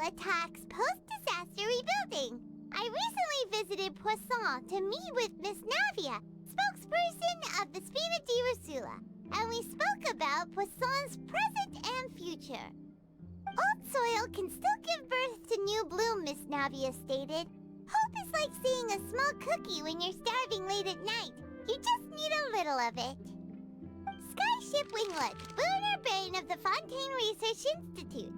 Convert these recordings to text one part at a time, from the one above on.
attacks post-disaster rebuilding. I recently visited Poisson to meet with Miss Navia, spokesperson of the Spina di Rusula, and we spoke about Poisson's present and future. Old soil can still give birth to new bloom, Miss Navia stated. Hope is like seeing a small cookie when you're starving late at night. You just need a little of it. Skyship Winglet, lunar brain of the Fontaine Research Institute.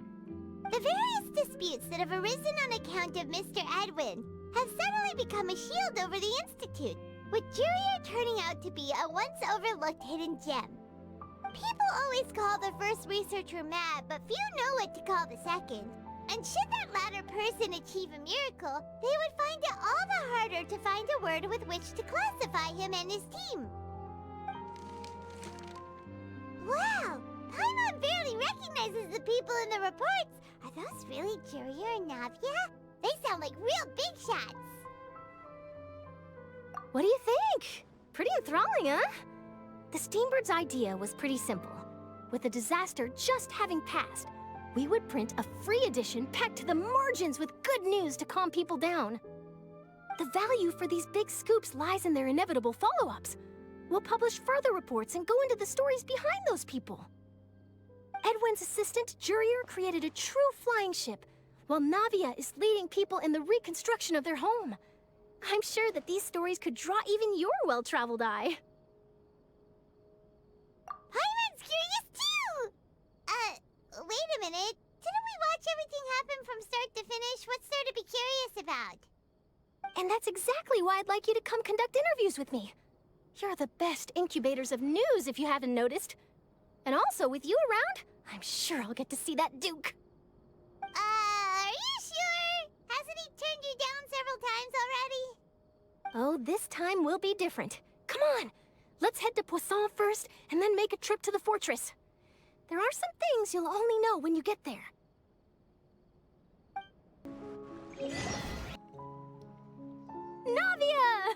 The various disputes that have arisen on account of Mr. Edwin have suddenly become a shield over the Institute, with Jurier turning out to be a once-overlooked hidden gem. People always call the first researcher mad, but few know what to call the second. And should that latter person achieve a miracle, they would find it all the harder to find a word with which to classify him and his team. Wow! Paimon barely recognizes the people in the reports. Are those really Jurier and Navia? They sound like real big shots. What do you think? Pretty enthralling, huh? The Steambird's idea was pretty simple. With the disaster just having passed, we would print a free edition packed to the margins with good news to calm people down. The value for these big scoops lies in their inevitable follow-ups. We'll publish further reports and go into the stories behind those people. Edwin's assistant, Jurier, created a true flying ship, while Navia is leading people in the reconstruction of their home. I'm sure that these stories could draw even your well-traveled eye. Paimon's curious too! Wait a minute. Didn't we watch everything happen from start to finish? What's there to be curious about? And that's exactly why I'd like you to come conduct interviews with me. You're the best incubators of news, if you haven't noticed. And also, with you around, I'm sure I'll get to see that Duke. Are you sure? Hasn't he turned you down several times already? Oh, this time will be different. Come on, let's head to Poisson first, and then make a trip to the fortress. There are some things you'll only know when you get there. Navia!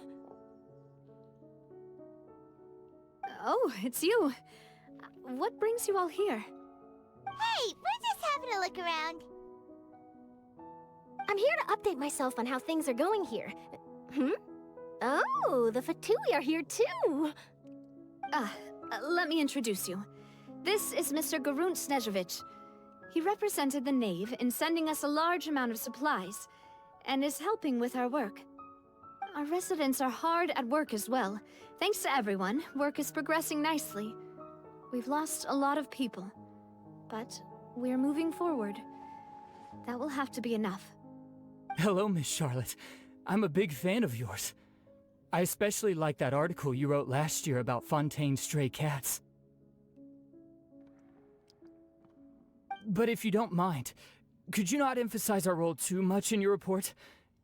Oh, it's you. What brings you all here? Hey, we're just having a look around. I'm here to update myself on how things are going here. Oh, the Fatui are here too! Let me introduce you. This is Mr. Garunt Snežević. He represented the Knave in sending us a large amount of supplies, and is helping with our work. Our residents are hard at work as well. Thanks to everyone, work is progressing nicely. We've lost a lot of people, but we're moving forward. That will have to be enough. Hello, Miss Charlotte. I'm a big fan of yours. I especially like that article you wrote last year about Fontaine's stray cats. But if you don't mind, could you not emphasize our role too much in your report?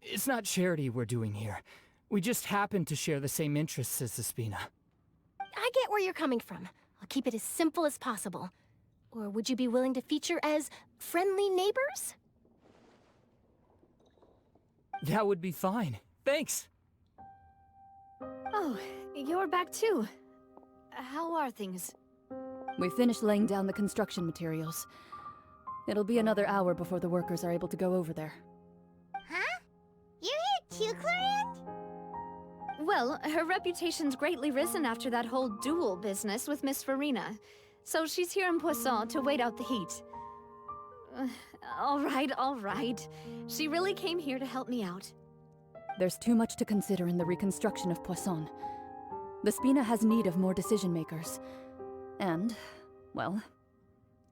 It's not charity we're doing here. We just happen to share the same interests as the Spina. I get where you're coming from. I'll keep it as simple as possible. Or would you be willing to feature as friendly neighbors? That would be fine. Thanks! Oh, you're back too. How are things? We finished laying down the construction materials. It'll be another hour before the workers are able to go over there. Huh? You're here too, Clorinde? Well, her reputation's greatly risen after that whole duel business with Miss Farina. So she's here in Poisson to wait out the heat. All right. She really came here to help me out. There's too much to consider in the reconstruction of Poisson. The Spina has need of more decision-makers. And, well,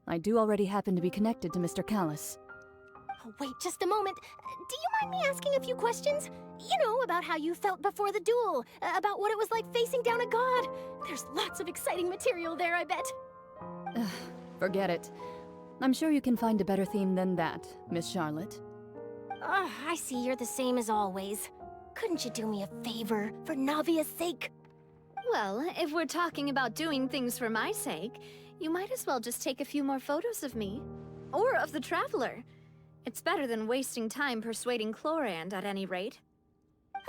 I do already happen to be connected to Mr. Callis. Oh, wait just a moment. Do you mind me asking a few questions? You know, about how you felt before the duel, about what it was like facing down a god. There's lots of exciting material there, I bet. Forget it. I'm sure you can find a better theme than that, Miss Charlotte. I see you're the same as always. Couldn't you do me a favor, for Navia's sake? Well, if we're talking about doing things for my sake, you might as well just take a few more photos of me. Or of the Traveler. It's better than wasting time persuading Clorinde, at any rate.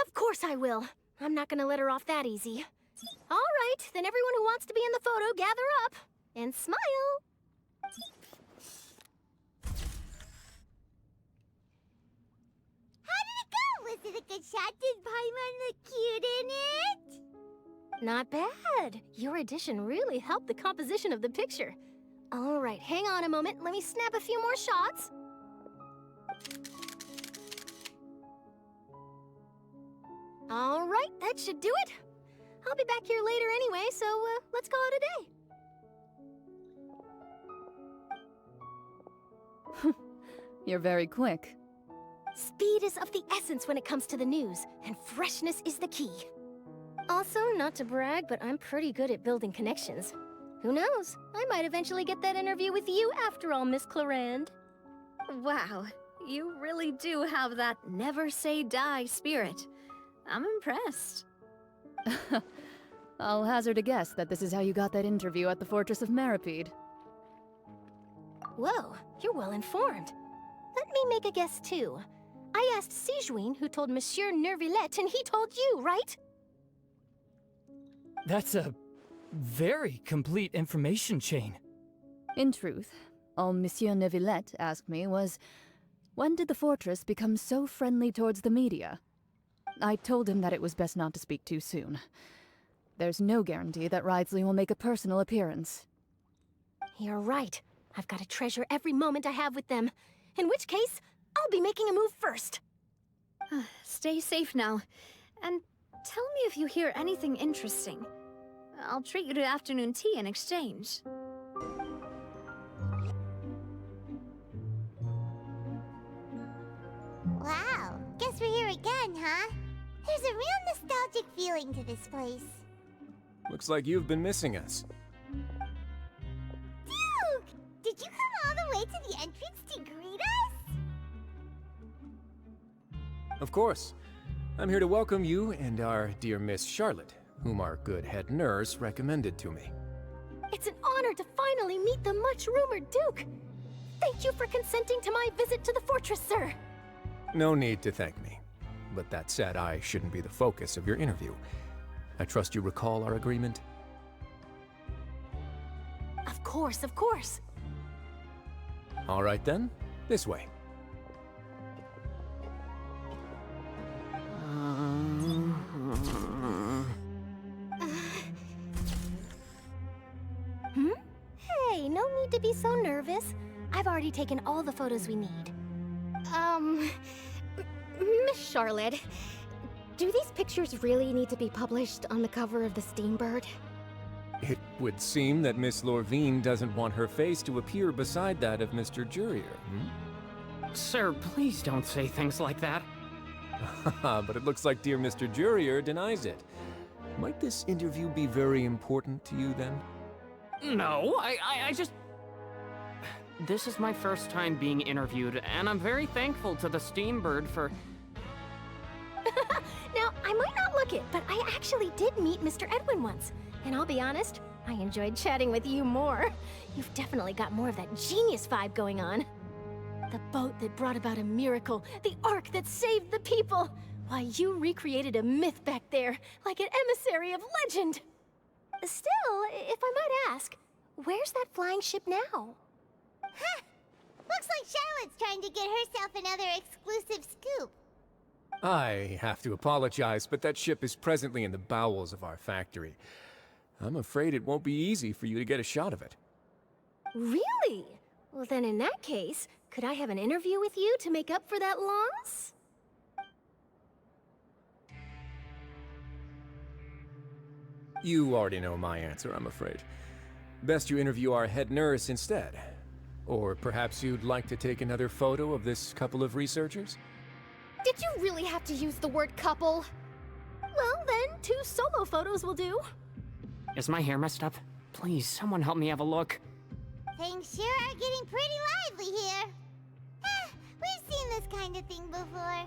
Of course I will. I'm not gonna let her off that easy. All right, then everyone who wants to be in the photo, gather up. And smile! Did Paimon look cute in it? Not bad. Your addition really helped the composition of the picture. All right, hang on a moment. Let me snap a few more shots. All right, that should do it. I'll be back here later anyway, so let's call it a day. You're very quick. Speed is of the essence when it comes to the news, and freshness is the key. Also, not to brag, but I'm pretty good at building connections. Who knows? I might eventually get that interview with you after all, Miss Clarand. Wow, you really do have that never say die spirit. I'm impressed. I'll hazard a guess that this is how you got that interview at the Fortress of Maripede. Whoa, you're well informed. Let me make a guess too. I asked Sijuin, who told Monsieur Nervillette, and he told you, right? That's a very complete information chain. In truth, all Monsieur Neuvillette asked me was, when did the fortress become so friendly towards the media? I told him that it was best not to speak too soon. There's no guarantee that Wriothesley will make a personal appearance. You're right. I've got to treasure every moment I have with them. In which case, I'll be making a move first. Stay safe now. And tell me if you hear anything interesting. I'll treat you to afternoon tea in exchange. Wow, guess we're here again, huh? There's a real nostalgic feeling to this place. Looks like you've been missing us. Duke! Did you come all the way to the entrance to greet us? Of course. I'm here to welcome you and our dear Miss Charlotte, whom our good head nurse recommended to me. It's an honor to finally meet the much-rumored Duke. Thank you for consenting to my visit to the fortress, sir. No need to thank me. But that said, I shouldn't be the focus of your interview. I trust you recall our agreement? Of course, of course. All right then, this way. Hey, no need to be so nervous. I've already taken all the photos we need. Miss Charlotte, do these pictures really need to be published on the cover of the Steambird? It would seem that Miss Lorvine doesn't want her face to appear beside that of Mr. Jurier, Sir, please don't say things like that. But it looks like dear Mr. Jurier denies it. Might this interview be very important to you then? No, I just... This is my first time being interviewed, and I'm very thankful to the Steambird for... Now, I might not look it, but I actually did meet Mr. Edwin once. And I'll be honest, I enjoyed chatting with you more. You've definitely got more of that genius vibe going on. The boat that brought about a miracle, the ark that saved the people. Why, you recreated a myth back there, like an emissary of legend. Still, if I might ask, where's that flying ship now? Huh. Looks like Charlotte's trying to get herself another exclusive scoop. I have to apologize, but that ship is presently in the bowels of our factory. I'm afraid it won't be easy for you to get a shot of it. Really? Well, then in that case, could I have an interview with you to make up for that loss? You already know my answer, I'm afraid. Best you interview our head nurse instead. Or perhaps you'd like to take another photo of this couple of researchers? Did you really have to use the word couple? Well, then, 2 solo photos will do. Is my hair messed up? Please, someone help me have a look. Things sure are getting pretty lively here. We've seen this kind of thing before.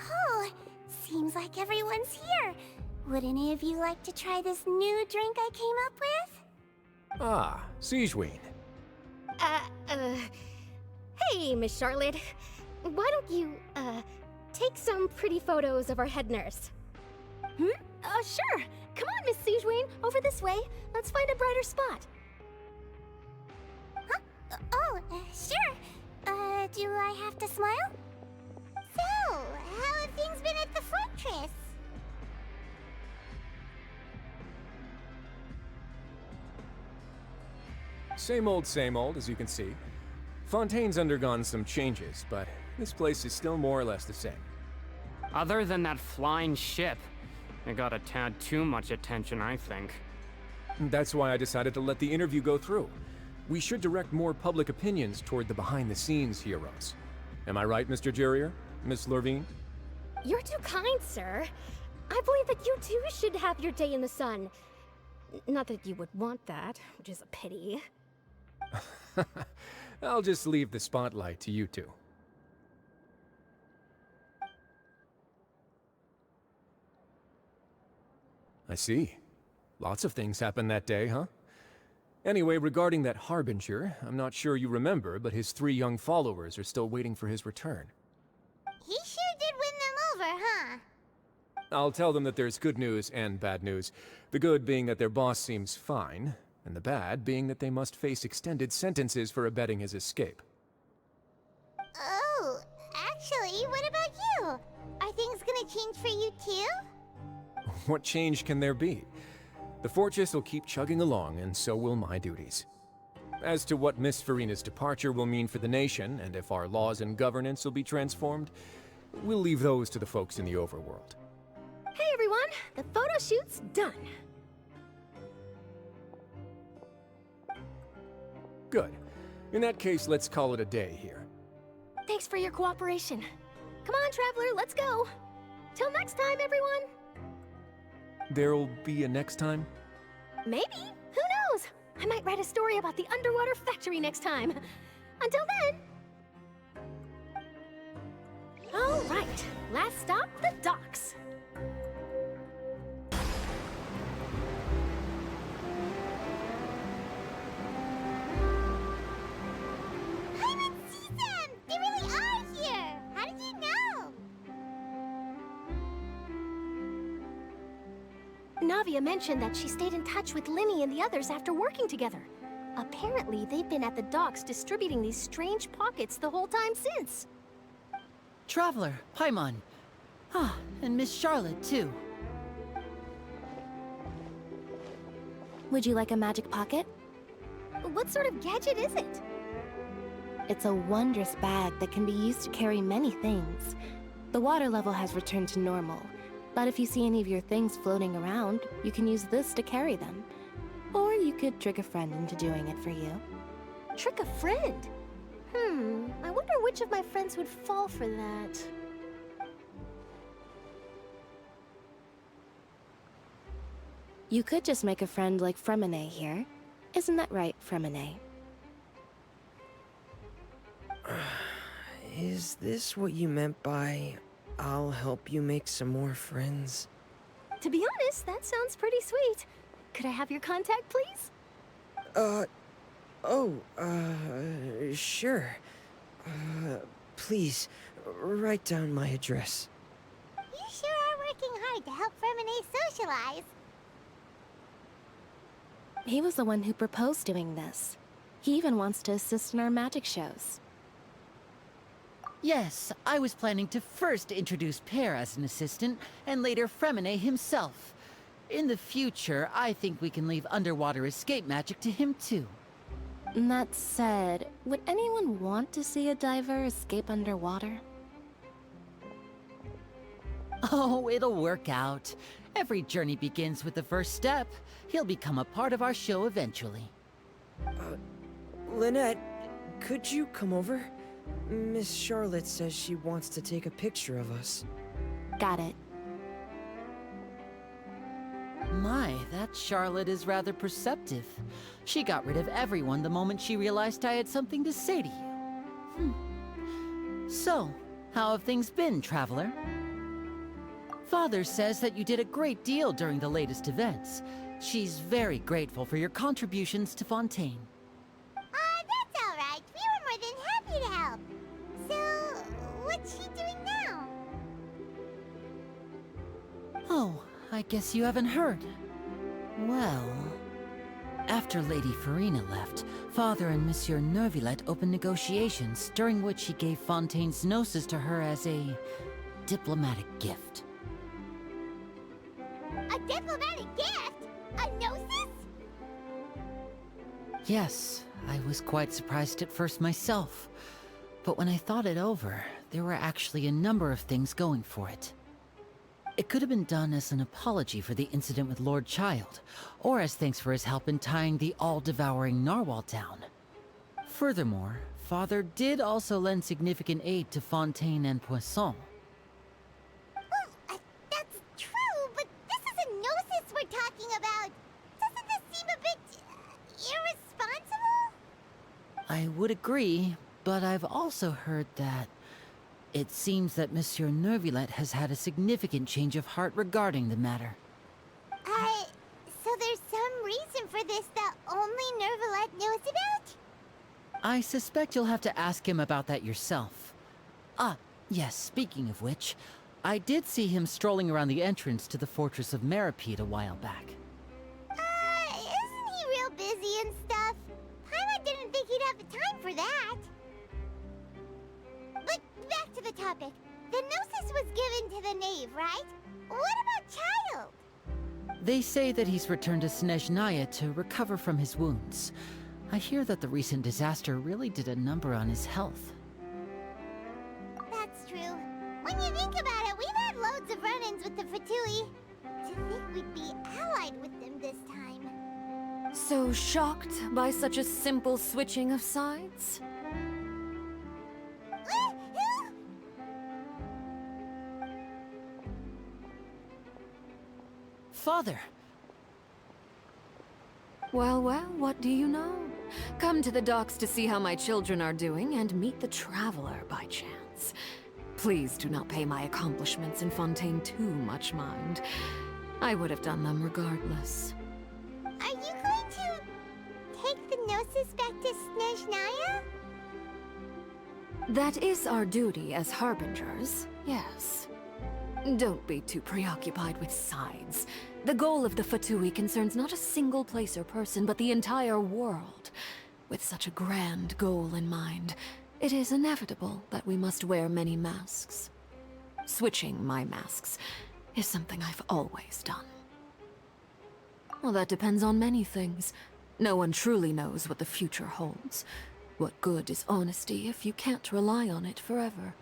Oh, seems like everyone's here. Would any of you like to try this new drink I came up with? Ah, Sijuin. Hey, Miss Charlotte. Why don't you, take some pretty photos of our head nurse? Sure. Come on, Miss Sijuin. Over this way. Let's find a brighter spot. Huh? Oh, sure. Do I have to smile? So, how have things been at the fortress? Same old, as you can see. Fontaine's undergone some changes, but this place is still more or less the same. Other than that flying ship, it got a tad too much attention, I think. That's why I decided to let the interview go through. We should direct more public opinions toward the behind-the-scenes heroes. Am I right, Mr. Jurrier? Miss Lurvine? You're too kind, sir. I believe that you too should have your day in the sun. Not that you would want that, which is a pity. I'll just leave the spotlight to you two. I see. Lots of things happened that day, huh? Anyway, regarding that Harbinger, I'm not sure you remember, but his 3 young followers are still waiting for his return. He sure did win them over, huh? I'll tell them that there's good news and bad news. The good being that their boss seems fine, and the bad being that they must face extended sentences for abetting his escape. Oh, actually, what about you? Are things gonna change for you too? What change can there be? The fortress will keep chugging along, and so will my duties. As to what Miss Farina's departure will mean for the nation, and if our laws and governance will be transformed, we'll leave those to the folks in the overworld. Hey everyone, the photo shoot's done. Good. In that case, let's call it a day here. Thanks for your cooperation. Come on, Traveler, let's go. Till next time, everyone. There'll be a next time? Maybe. Who knows? I might write a story about the underwater factory next time. Until then. All right. Last stop, the docks. Paimon sees them! They really are here! How did you know? Navia mentioned that she stayed in touch with Linny and the others after working together. Apparently, they've been at the docks distributing these strange pockets the whole time since. Traveler, Paimon. Ah, and Miss Charlotte, too. Would you like a magic pocket? What sort of gadget is it? It's a wondrous bag that can be used to carry many things. The water level has returned to normal, but if you see any of your things floating around, you can use this to carry them. Or you could trick a friend into doing it for you. Trick a friend? I wonder which of my friends would fall for that. You could just make a friend like Fremine here. Isn't that right, Fremine? Is this what you meant by, I'll help you make some more friends? To be honest, that sounds pretty sweet. Could I have your contact, please? Sure. Please, write down my address. You sure are working hard to help Fremine socialize. He was the one who proposed doing this. He even wants to assist in our magic shows. Yes, I was planning to first introduce Pear as an assistant, and later Fremine himself. In the future, I think we can leave underwater escape magic to him too. That said, would anyone want to see a diver escape underwater? Oh, it'll work out. Every journey begins with the first step. He'll become a part of our show eventually. Lynette, could you come over? Miss Charlotte says she wants to take a picture of us. Got it. My, that Charlotte is rather perceptive. She got rid of everyone the moment she realized I had something to say to you. So, how have things been, Traveler? Father says that you did a great deal during the latest events. She's very grateful for your contributions to Fontaine. That's all right. We were more than happy to help. So, what's she doing now? Oh, I guess you haven't heard. Well, After Lady Farina left, Father and Monsieur Nervillet opened negotiations, during which he gave Fontaine's gnosis to her as a diplomatic gift. A diplomatic gift? A gnosis? Yes, I was quite surprised at first myself. But when I thought it over, there were actually a number of things going for it. It could have been done as an apology for the incident with Lord Child, or as thanks for his help in tying the all-devouring narwhal down. Furthermore, Father did also lend significant aid to Fontaine and Poisson. Well, that's true, but this is a gnosis we're talking about. Doesn't this seem a bit irresponsible? I would agree, but I've also heard that it seems that Monsieur Nervillet has had a significant change of heart regarding the matter. So there's some reason for this that only Nervillet knows about? I suspect you'll have to ask him about that yourself. Ah, yes, speaking of which, I did see him strolling around the entrance to the Fortress of Meripede a while back. Isn't he real busy and stuff? Paimon didn't think he'd have the time for that. But back to the topic. The gnosis was given to the knave, right? What about Child? They say that he's returned to Snezhnaya to recover from his wounds. I hear that the recent disaster really did a number on his health. That's true. When you think about it, we've had loads of run-ins with the Fatui. To think we'd be allied with them this time. So shocked by such a simple switching of sides? Father! Well, what do you know? Come to the docks to see how my children are doing and meet the Traveler by chance. Please do not pay my accomplishments in Fontaine too much mind. I would have done them regardless. Are you going to take the gnosis back to Snezhnaya? That is our duty as harbingers, yes. Don't be too preoccupied with sides. The goal of the Fatui concerns not a single place or person, but the entire world. With such a grand goal in mind, it is inevitable that we must wear many masks. Switching my masks is something I've always done. Well, that depends on many things. No one truly knows what the future holds. What good is honesty if you can't rely on it forever?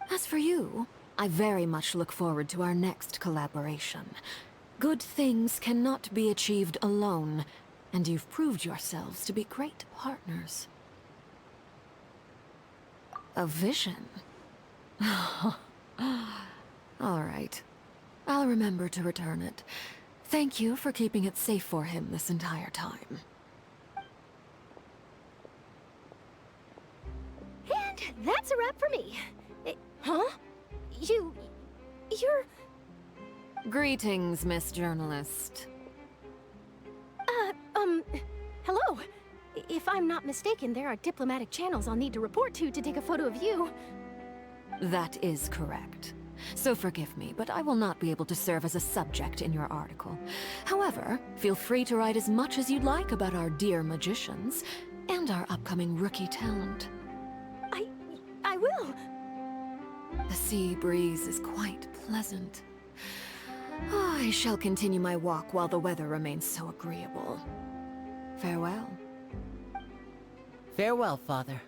As for you, I very much look forward to our next collaboration. Good things cannot be achieved alone, and you've proved yourselves to be great partners. A vision? All right. I'll remember to return it. Thank you for keeping it safe for him this entire time. And that's a wrap for me. Huh? You're... Greetings, Miss Journalist. Hello. If I'm not mistaken, there are diplomatic channels I'll need to report to take a photo of you. That is correct. So forgive me, but I will not be able to serve as a subject in your article. However, feel free to write as much as you'd like about our dear magicians and our upcoming rookie talent. I will. The sea breeze is quite pleasant. I shall continue my walk while the weather remains so agreeable. Farewell. Farewell, Father.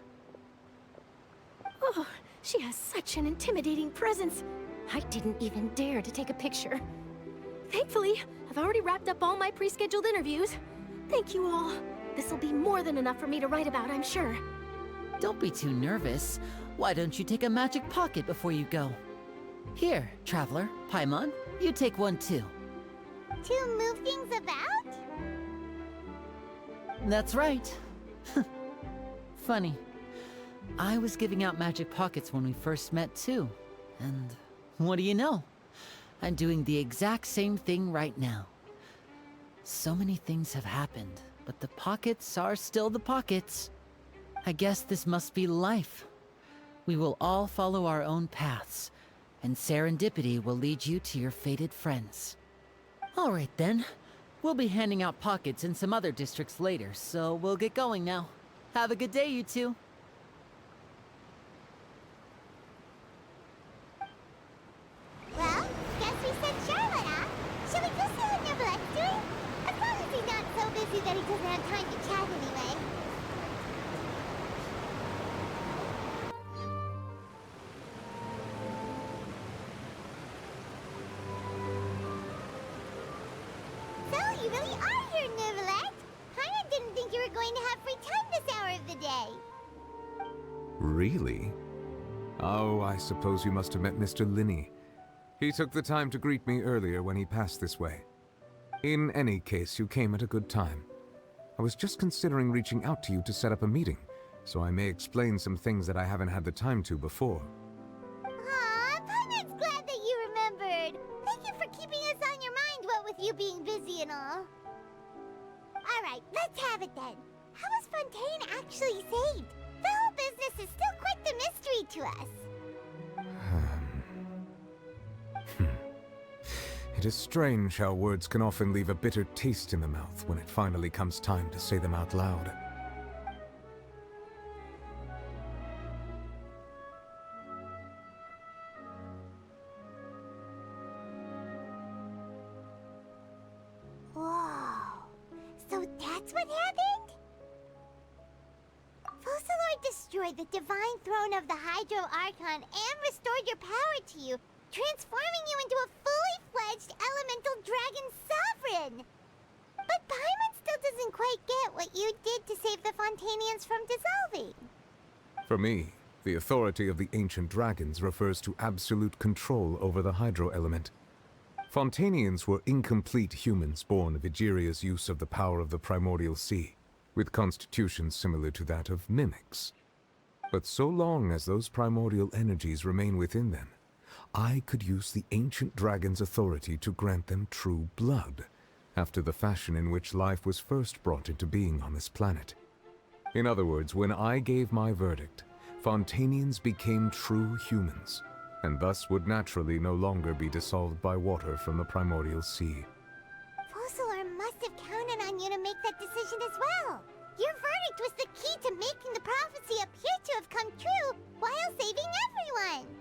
Oh, she has such an intimidating presence. I didn't even dare to take a picture. Thankfully, I've already wrapped up all my pre-scheduled interviews. Thank you all. This'll be more than enough for me to write about, I'm sure. Don't be too nervous. Why don't you take a magic pocket before you go? Here, Traveler, Paimon, you take one too. To move things about? That's right. Funny. I was giving out magic pockets when we first met too. And what do you know? I'm doing the exact same thing right now. So many things have happened, but the pockets are still the pockets. I guess this must be life. We will all follow our own paths, and serendipity will lead you to your fated friends. All right then. We'll be handing out pockets in some other districts later, so we'll get going now. Have a good day, you two. Well, guess we sent Charlotte off. Should we go see what Neverlette's doing? As long as he's not so busy that he doesn't have time to chat anyway. So, you really are here, Neverlette. Paimon didn't think you were going to have free time this hour of the day. Really? Oh, I suppose you must have met Mr. Linney. He took the time to greet me earlier when he passed this way. In any case, you came at a good time. I was just considering reaching out to you to set up a meeting, so I may explain some things that I haven't had the time to before. Aw, Paimon's glad that you remembered. Thank you for keeping us on your mind, what with you being busy and all. Alright, let's have it then. How was Fontaine actually saved? The whole business is still quite the mystery to us. It is strange how words can often leave a bitter taste in the mouth when it finally comes time to say them out loud. Whoa. So that's what happened? Focalord destroyed the divine throne of the Hydro Archon and restored your power to you, transforming you into a fully fledged elemental dragon sovereign. But Paimon still doesn't quite get what you did to save the Fontanians from dissolving. For me, the authority of the ancient dragons refers to absolute control over the hydro element. Fontanians were incomplete humans born of Egeria's use of the power of the primordial sea, with constitutions similar to that of mimics. But so long as those primordial energies remain within them, I could use the ancient dragon's authority to grant them true blood, after the fashion in which life was first brought into being on this planet. In other words, when I gave my verdict, Fontanians became true humans, and thus would naturally no longer be dissolved by water from the primordial sea. Focalord must have counted on you to make that decision as well. Your verdict was the key to making the prophecy appear to have come true while saving everyone.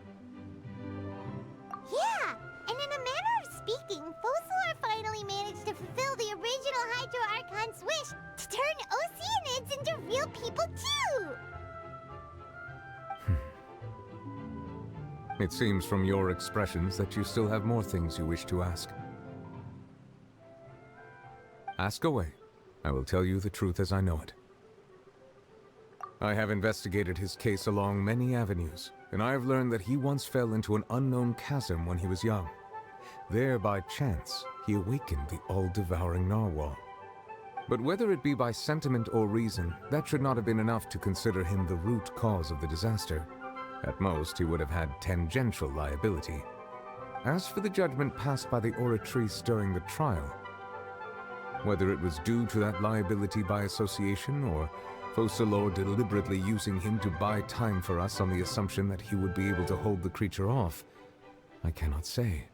Yeah, and in a manner of speaking, Focalord finally managed to fulfill the original Hydro Archon's wish to turn Oceanids into real people too! It seems from your expressions that you still have more things you wish to ask. Ask away. I will tell you the truth as I know it. I have investigated his case along many avenues, and I have learned that he once fell into an unknown chasm when he was young. There, by chance, he awakened the all-devouring narwhal. But whether it be by sentiment or reason, that should not have been enough to consider him the root cause of the disaster. At most, he would have had tangential liability. As for the judgment passed by the oratrice during the trial, whether it was due to that liability by association, or Focalord deliberately using him to buy time for us on the assumption that he would be able to hold the creature off, I cannot say.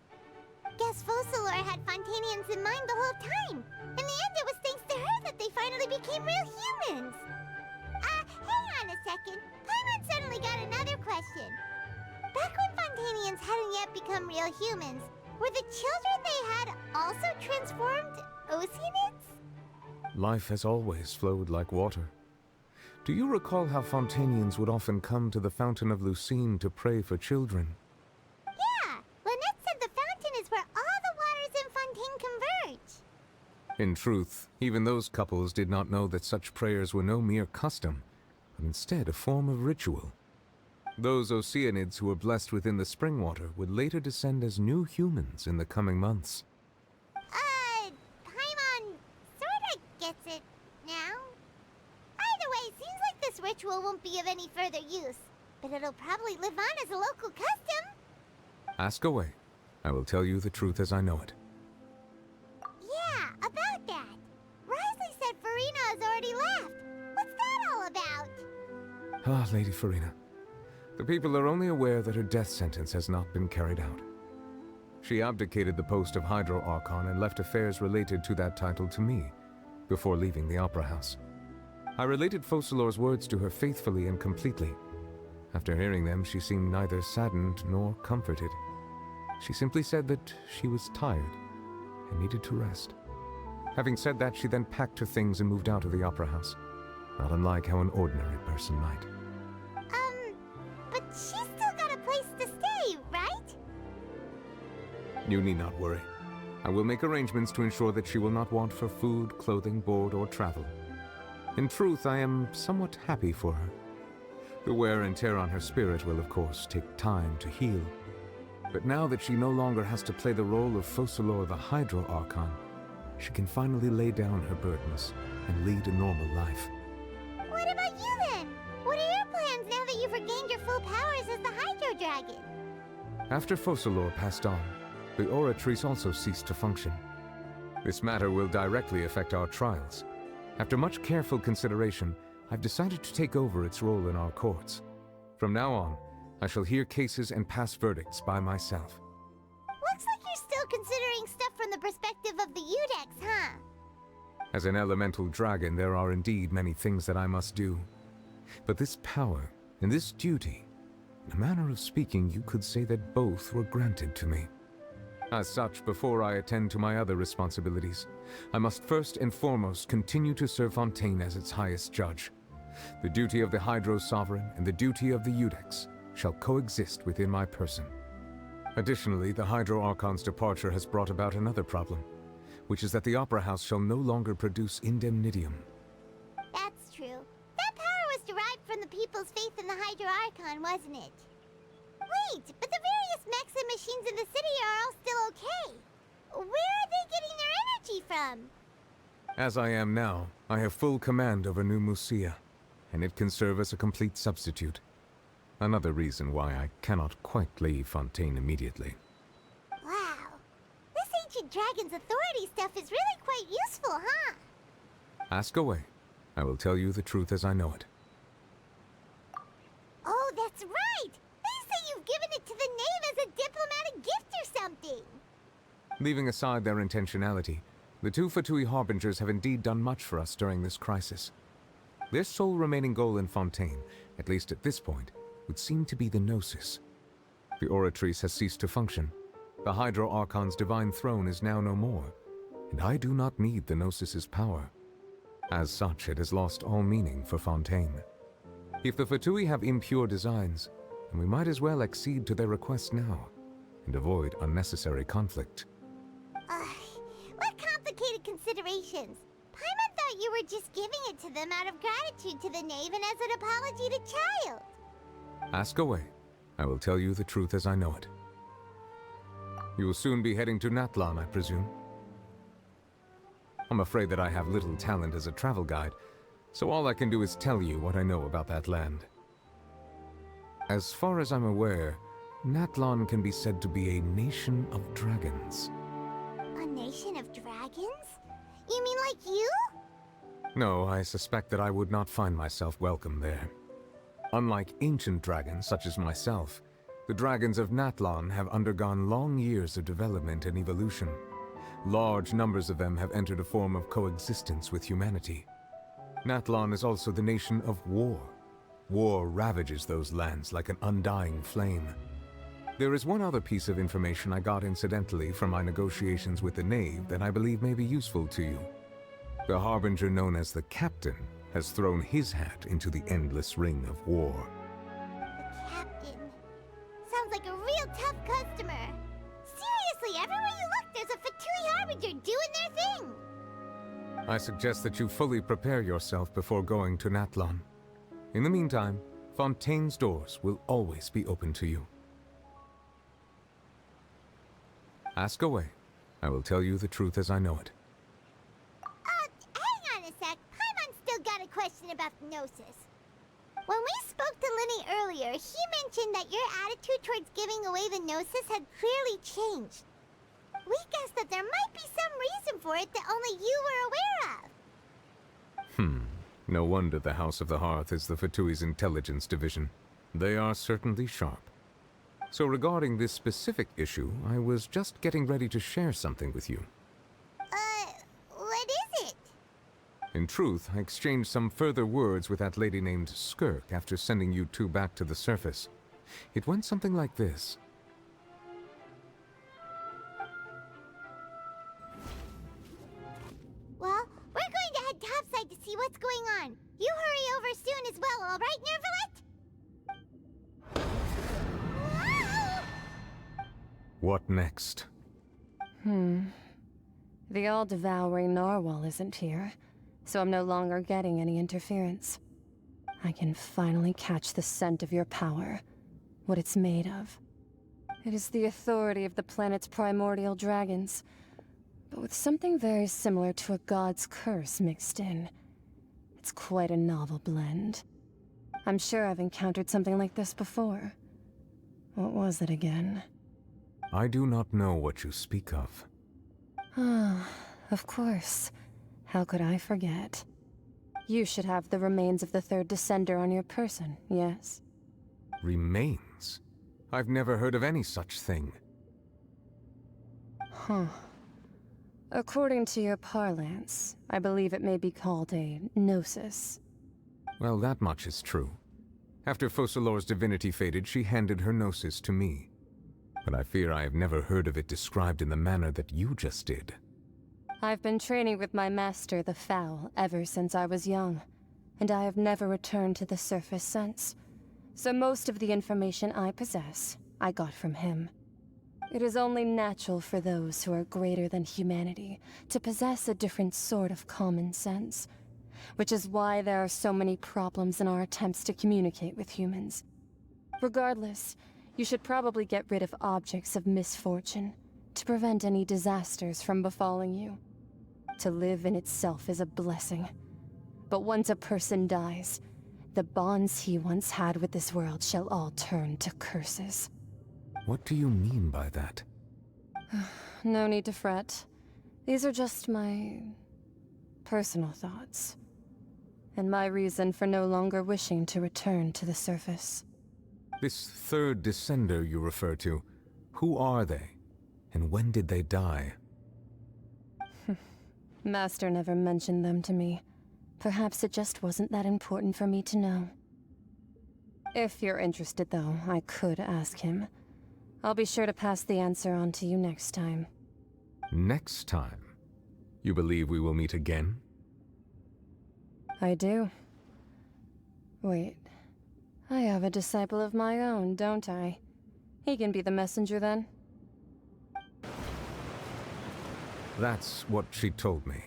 Guess Focalord had Fontanians in mind the whole time. In the end, it was thanks to her that they finally became real humans. Hang on a second. Paimon suddenly got another question. Back when Fontanians hadn't yet become real humans, were the children they had also transformed Oceanids? Life has always flowed like water. Do you recall how Fontanians would often come to the Fountain of Lucine to pray for children? Yeah! Lynette said the fountain is where all the waters in Fontaine converge. In truth, even those couples did not know that such prayers were no mere custom, but instead a form of ritual. Those Oceanids who were blessed within the spring water would later descend as new humans in the coming months. Paimon sorta gets it now. Either way, it seems like this ritual won't be of any further use, but it'll probably live on as a local custom. Ask away. I will tell you the truth as I know it. Yeah, about that. Risley said Farina has already left. What's that all about? Ah, Lady Farina. The people are only aware that her death sentence has not been carried out. She abdicated the post of Hydro Archon and left affairs related to that title to me, before leaving the Opera House. I related Focalor's words to her faithfully and completely. After hearing them, she seemed neither saddened nor comforted. She simply said that she was tired and needed to rest. Having said that, she then packed her things and moved out of the Opera House, not unlike how an ordinary person might. But she's still got a place to stay, right? You need not worry. I will make arrangements to ensure that she will not want for food, clothing, board, or travel. In truth, I am somewhat happy for her. The wear and tear on her spirit will, of course, take time to heal. But now that she no longer has to play the role of Focalor the Hydro Archon, she can finally lay down her burdens and lead a normal life. What about you then? What are your plans now that you've regained your full powers as the Hydro Dragon? After Focalor passed on, the Oratrice also ceased to function. This matter will directly affect our trials. After much careful consideration, I've decided to take over its role in our courts. From now on, I shall hear cases and pass verdicts by myself. Looks like you're still considering stuff from the perspective of the Udex, huh? As an elemental dragon, there are indeed many things that I must do. But this power and this duty, in a manner of speaking, you could say that both were granted to me. As such, before I attend to my other responsibilities, I must first and foremost continue to serve Fontaine as its highest judge. The duty of the Hydro Sovereign and the duty of the Udex shall coexist within my person. Additionally, the Hydro Archon's departure has brought about another problem, which is that the Opera House shall no longer produce indemnitium. That's true. That power was derived from the people's faith in the Hydro Archon, wasn't it? Wait, but the various mechs and machines in the city are all still okay. Where are they getting their energy from? As I am now, I have full command over New Musia, and it can serve as a complete substitute. Another reason why I cannot quite leave Fontaine immediately. Wow. This ancient dragon's authority stuff is really quite useful, huh? Ask away. I will tell you the truth as I know it. Oh, that's right! They say you've given it to the knave as a diplomatic gift or something! Leaving aside their intentionality, the two Fatui Harbingers have indeed done much for us during this crisis. Their sole remaining goal in Fontaine, at least at this point, would seem to be the Gnosis. The Oratrice has ceased to function. The Hydro Archon's divine throne is now no more, and I do not need the Gnosis's power. As such, it has lost all meaning for Fontaine. If the Fatui have impure designs, then we might as well accede to their request now, and avoid unnecessary conflict. What complicated considerations? Paimon thought you were just giving it to them out of gratitude to the knave and as an apology to Child. Ask away. I will tell you the truth as I know it. You will soon be heading to Natlan, I presume? I'm afraid that I have little talent as a travel guide, so all I can do is tell you what I know about that land. As far as I'm aware, Natlan can be said to be a nation of dragons. A nation of dragons? You mean like you? No, I suspect that I would not find myself welcome there. Unlike ancient dragons such as myself, the dragons of Natlan have undergone long years of development and evolution. Large numbers of them have entered a form of coexistence with humanity. Natlan is also the nation of war. War ravages those lands like an undying flame. There is one other piece of information I got incidentally from my negotiations with the knave that I believe may be useful to you. The Harbinger known as the Captain has thrown his hat into the endless ring of war. The Captain. Sounds like a real tough customer. Seriously, everywhere you look, there's a Fatui Harbinger doing their thing. I suggest that you fully prepare yourself before going to Natlan. In the meantime, Fontaine's doors will always be open to you. Ask away. I will tell you the truth as I know it. Hang on a sec. Paimon's still got a question about the Gnosis. When we spoke to Linny earlier, he mentioned that your attitude towards giving away the Gnosis had clearly changed. We guessed that there might be some reason for it that only you were aware of. No wonder the House of the Hearth is the Fatui's intelligence division. They are certainly sharp. So regarding this specific issue, I was just getting ready to share something with you. What is it? In truth, I exchanged some further words with that lady named Skirk after sending you two back to the surface. It went something like this. Well, we're going to head topside to see what's going on. You hurry over soon as well, all right, Nervalet? What next? The all-devouring narwhal isn't here, so I'm no longer getting any interference. I can finally catch the scent of your power, what it's made of. It is the authority of the planet's primordial dragons, but with something very similar to a god's curse mixed in. It's quite a novel blend. I'm sure I've encountered something like this before. What was it again? I do not know what you speak of. Ah, of course. How could I forget? You should have the remains of the third descender on your person, yes? Remains? I've never heard of any such thing. Huh. According to your parlance, I believe it may be called a gnosis. Well, that much is true. After Focalor's divinity faded, she handed her gnosis to me. But I fear I have never heard of it described in the manner that you just did. I've been training with my master, the Foul, ever since I was young, and I have never returned to the surface since. So most of the information I possess, I got from him. It is only natural for those who are greater than humanity to possess a different sort of common sense, which is why there are so many problems in our attempts to communicate with humans. Regardless, you should probably get rid of objects of misfortune to prevent any disasters from befalling you. To live in itself is a blessing. But once a person dies, the bonds he once had with this world shall all turn to curses. What do you mean by that? No need to fret. These are just my personal thoughts, and my reason for no longer wishing to return to the surface. This third descender you refer to, who are they? And when did they die? Master never mentioned them to me. Perhaps it just wasn't that important for me to know. If you're interested, though, I could ask him. I'll be sure to pass the answer on to you next time. Next time? You believe we will meet again? I do. Wait. I have a disciple of my own, don't I? He can be the messenger then? That's what she told me.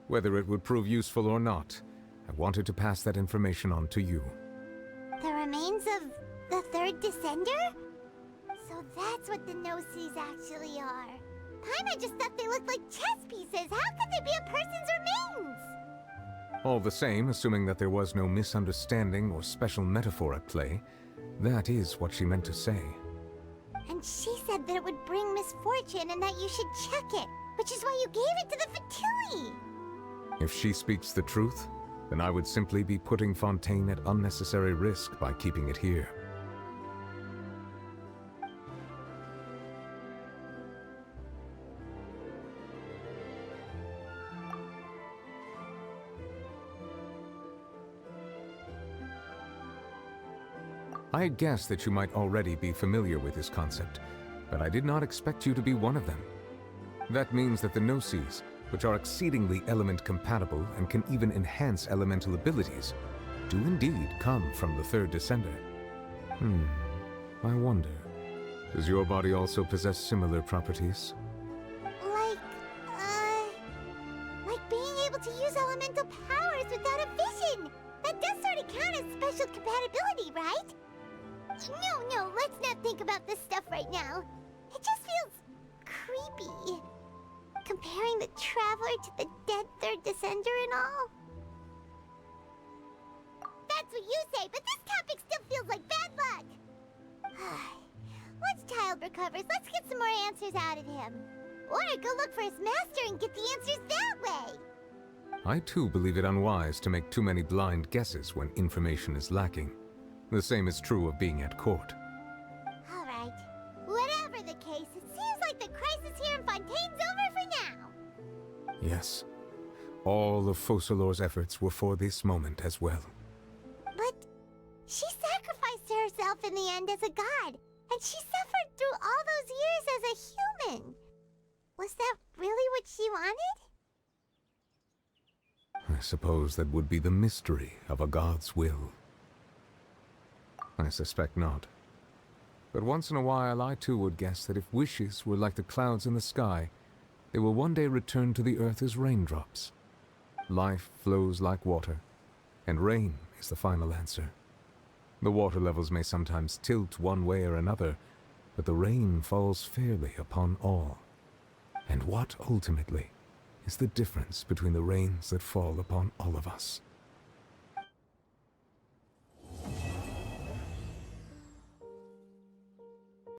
Whether it would prove useful or not, I wanted to pass that information on to you. The remains of the third descender? So that's what the Gnosis actually are. Paimon just thought they looked like chess pieces. How could they be a person's remains? All the same, assuming that there was no misunderstanding or special metaphor at play, that is what she meant to say. And she said that it would bring misfortune and that you should check it, which is why you gave it to the Fatui. If she speaks the truth, then I would simply be putting Fontaine at unnecessary risk by keeping it here. I had guessed that you might already be familiar with this concept, but I did not expect you to be one of them. That means that the Gnosis, which are exceedingly element-compatible and can even enhance elemental abilities, do indeed come from the third descender. I wonder, does your body also possess similar properties? Like being able to use elemental powers without a vision. That does sort of count as special compatibility, right? No, let's not think about this stuff right now. It just feels creepy. Comparing the Traveler to the dead third descender and all. That's what you say, but this topic still feels like bad luck. Once Child recovers, let's get some more answers out of him. Or go look for his master and get the answers that way. I too believe it unwise to make too many blind guesses when information is lacking. The same is true of being at court. All right. Yes. All of Focalor's efforts were for this moment as well. But she sacrificed herself in the end as a god, and she suffered through all those years as a human. Was that really what she wanted? I suppose that would be the mystery of a god's will. I suspect not. But once in a while I too would guess that if wishes were like the clouds in the sky, they will one day return to the earth as raindrops. Life flows like water, and rain is the final answer. The water levels may sometimes tilt one way or another, but the rain falls fairly upon all. And what, ultimately, is the difference between the rains that fall upon all of us?